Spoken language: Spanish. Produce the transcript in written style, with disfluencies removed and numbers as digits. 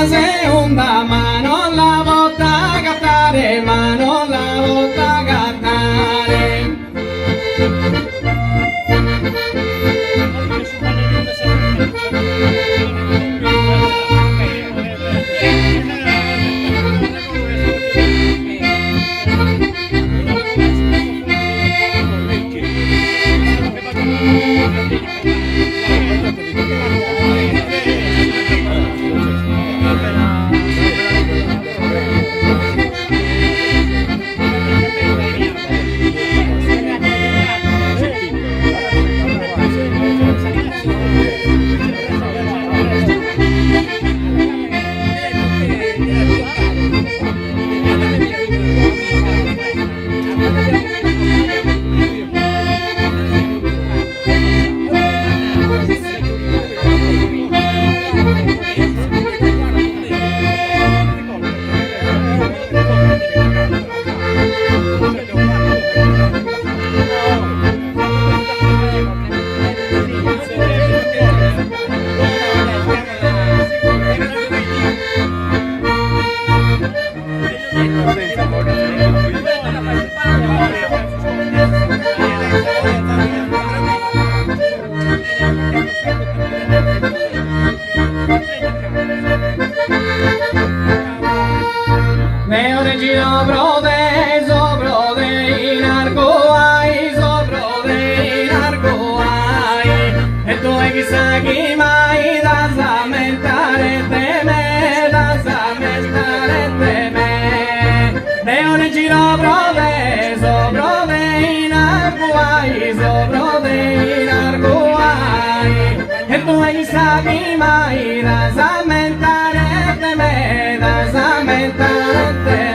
Segunda mano la bota a cantare, mano la bota a cantare. Neo regino brode, sobrode in arcoai, sobrode in arcoai. E tu hai chissà chi mai da samentare te me, da samentare te me. Neo regino brode, sobrode in arcoai, sobrode in arcoai. E tu hai chissà chi mai da samentare te me, da samentare te me.